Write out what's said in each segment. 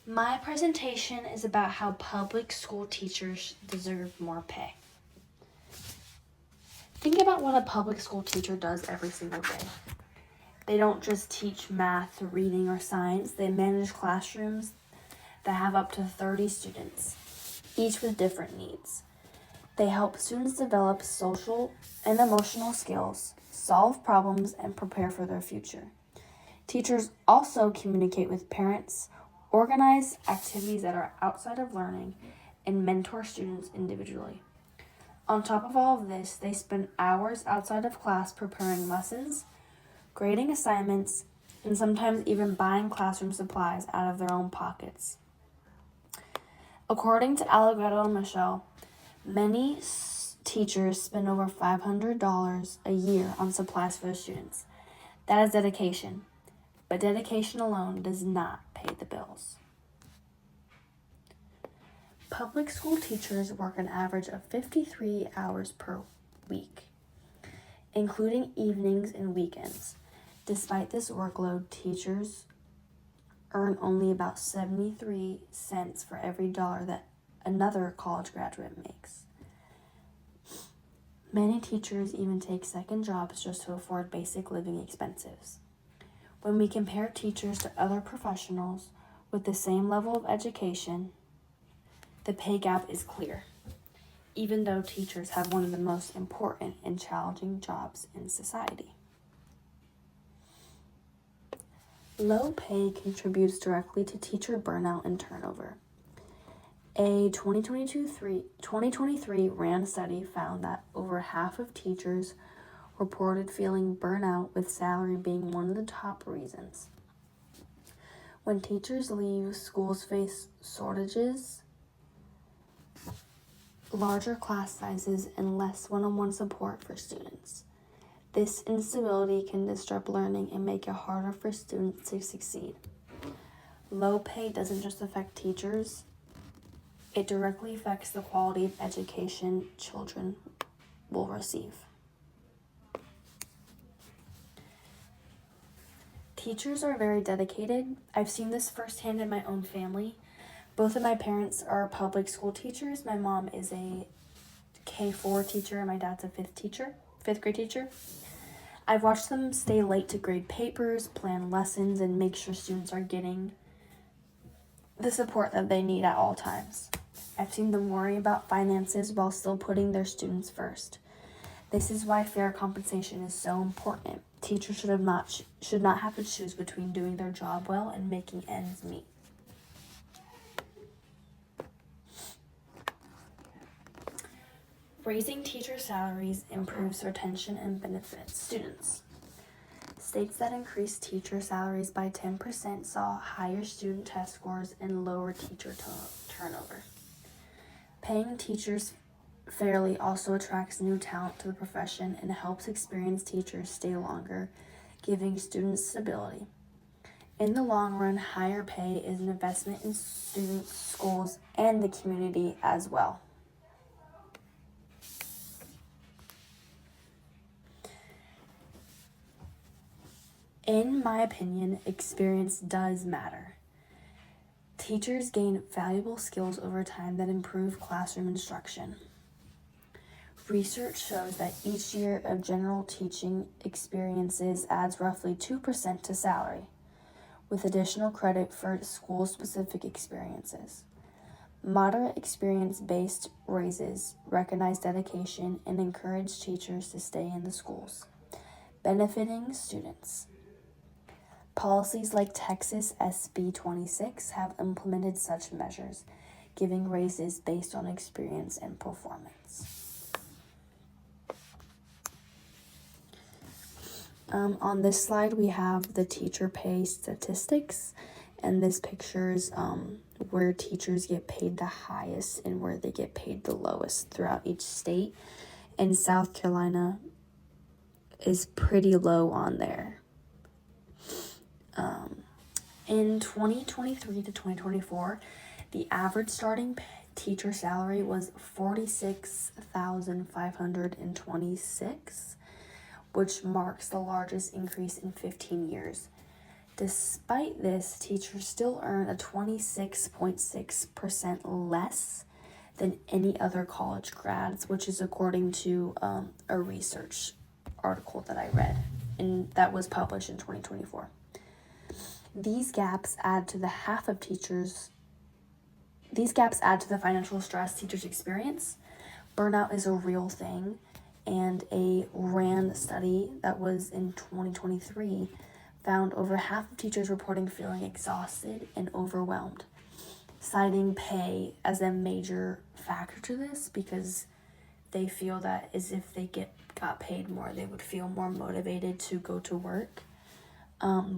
My presentation is about how public school teachers deserve more pay. Think about what a public school teacher does every single day. They don't just teach math, reading, or science. They manage classrooms that have up to 30 students, each with different needs. They help students develop social and emotional skills, solve problems, and prepare for their future. Teachers also communicate with parents, organize activities that are outside of learning, and mentor students individually. On top of all of this, they spend hours outside of class preparing lessons, grading assignments, and sometimes even buying classroom supplies out of their own pockets. According to Allegretto and Michelle, many teachers spend over $500 a year on supplies for their students. That is dedication, but dedication alone does not pay the bills. Public school teachers work an average of 53 hours per week, including evenings and weekends. Despite this workload, teachers earn only about 73 cents for every dollar that another college graduate makes. Many teachers even take second jobs just to afford basic living expenses. When we compare teachers to other professionals with the same level of education, the pay gap is clear, even though teachers have one of the most important and challenging jobs in society. Low pay contributes directly to teacher burnout and turnover. A 2023 RAND study found that over half of teachers reported feeling burnout, with salary being one of the top reasons. When teachers leave, schools face shortages, larger class sizes, and less one-on-one support for students. This instability can disrupt learning and make it harder for students to succeed. Low pay doesn't just affect teachers, it directly affects the quality of education children will receive. Teachers are very dedicated. I've seen this firsthand in my own family. Both of my parents are public school teachers. My mom is a K4 teacher and my dad's a fifth grade teacher. I've watched them stay late to grade papers, plan lessons, and make sure students are getting the support that they need at all times. I've seen them worry about finances while still putting their students first. This is why fair compensation is so important. Teachers should not have to choose between doing their job well and making ends meet. Raising teacher salaries improves retention and benefits students. States that increased teacher salaries by 10% saw higher student test scores and lower teacher turnover. Paying teachers fairly also attracts new talent to the profession and helps experienced teachers stay longer, giving students stability. In the long run, higher pay is an investment in students, schools, and the community as well. In my opinion, experience does matter. Teachers gain valuable skills over time that improve classroom instruction. Research shows that each year of general teaching experiences adds roughly 2% to salary, with additional credit for school-specific experiences. Moderate experience-based raises recognize dedication and encourage teachers to stay in the schools, benefiting students. Policies like Texas SB 26 have implemented such measures, giving raises based on experience and performance. On this slide, we have the teacher pay statistics, and this pictures where teachers get paid the highest and where they get paid the lowest throughout each state. And South Carolina is pretty low on there. In 2023 to 2024, the average starting teacher salary was $46,526, which marks the largest increase in 15 years. Despite this, teachers still earn a 26.6% less than any other college grads, which is according to a research article that I read, and that was published in 2024. These gaps add to the financial stress teachers experience. Burnout is a real thing, and a RAND study that was in 2023 found over half of teachers reporting feeling exhausted and overwhelmed, citing pay as a major factor to this because they feel that as if they got paid more, they would feel more motivated to go to work.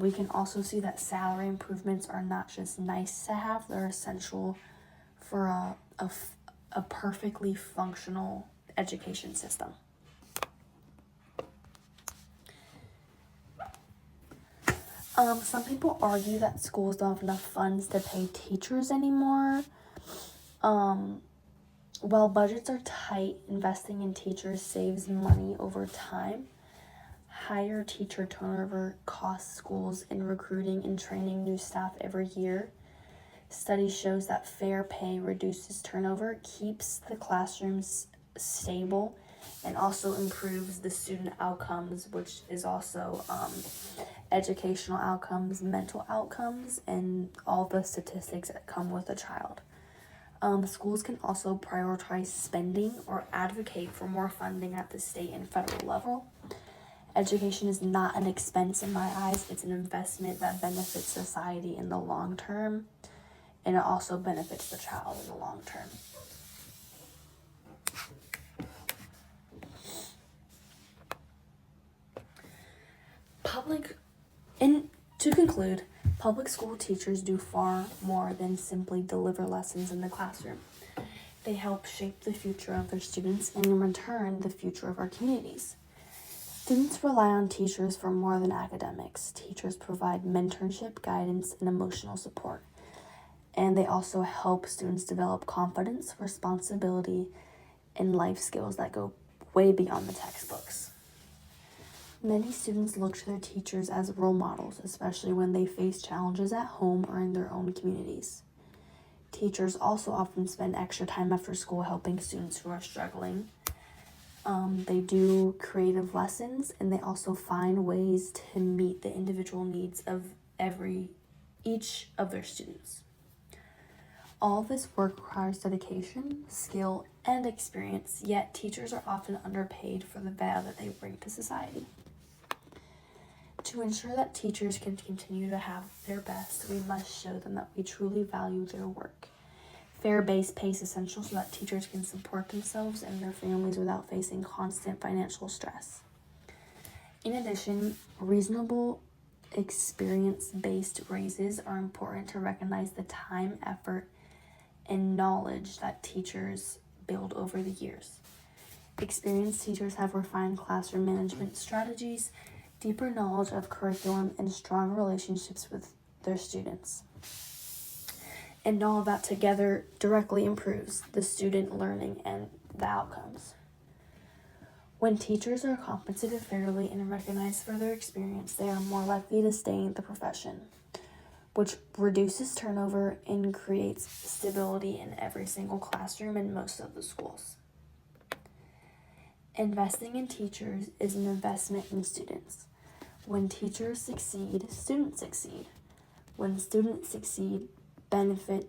We can also see that salary improvements are not just nice to have, they're essential for a perfectly functional education system. Some people argue that schools don't have enough funds to pay teachers anymore. While budgets are tight, investing in teachers saves money over time. Higher teacher turnover costs schools in recruiting and training new staff every year. Study shows that fair pay reduces turnover, keeps the classrooms stable, and also improves the student outcomes, which is also educational outcomes, mental outcomes, and all the statistics that come with a child. Schools can also prioritize spending or advocate for more funding at the state and federal level. Education is not an expense in my eyes. It's an investment that benefits society in the long term, and it also benefits the child in the long term. To conclude, public school teachers do far more than simply deliver lessons in the classroom. They help shape the future of their students and, in return, the future of our communities. Students rely on teachers for more than academics. Teachers provide mentorship, guidance, and emotional support. And they also help students develop confidence, responsibility, and life skills that go way beyond the textbooks. Many students look to their teachers as role models, especially when they face challenges at home or in their own communities. Teachers also often spend extra time after school helping students who are struggling. They do creative lessons, and they also find ways to meet the individual needs of each of their students. All this work requires dedication, skill, and experience, yet teachers are often underpaid for the value that they bring to society. To ensure that teachers can continue to have their best, we must show them that we truly value their work. Fair base pay is essential so that teachers can support themselves and their families without facing constant financial stress. In addition, reasonable experience-based raises are important to recognize the time, effort, and knowledge that teachers build over the years. Experienced teachers have refined classroom management strategies, deeper knowledge of curriculum, and strong relationships with their students. And all of that together directly improves the student learning and the outcomes. When teachers are compensated fairly and recognized for their experience, they are more likely to stay in the profession, which reduces turnover and creates stability in every single classroom in most of the schools. Investing in teachers is an investment in students. When teachers succeed, students succeed. When students succeed, it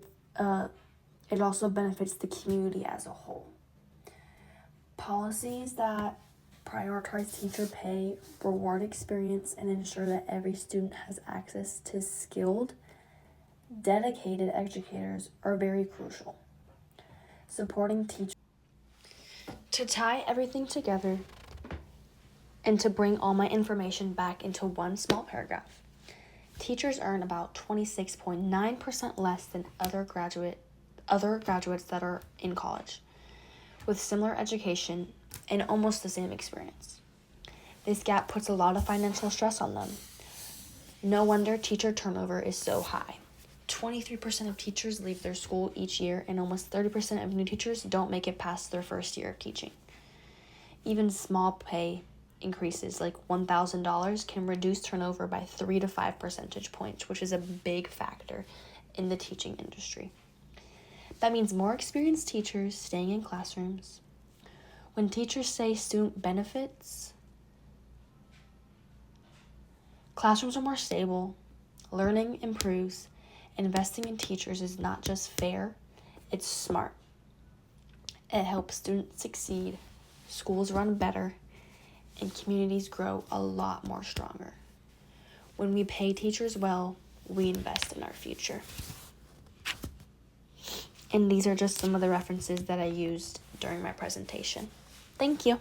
also benefits the community as a whole. Policies that prioritize teacher pay, reward experience, and ensure that every student has access to skilled, dedicated educators are very crucial. Supporting teachers. To tie everything together and to bring all my information back into one small paragraph, teachers earn about 26.9% less than other graduates that are in college, with similar education and almost the same experience. This gap puts a lot of financial stress on them. No wonder teacher turnover is so high. 23% of teachers leave their school each year, and almost 30% of new teachers don't make it past their first year of teaching. Even small pay increases, like $1,000, can reduce turnover by 3 to 5 percentage points, which is a big factor in the teaching industry. That means more experienced teachers staying in classrooms. When teachers say student benefits, classrooms are more stable, learning improves. Investing in teachers is not just fair, it's smart. It helps students succeed, schools run better, and communities grow a lot more stronger. When we pay teachers well, we invest in our future. And these are just some of the references that I used during my presentation. Thank you.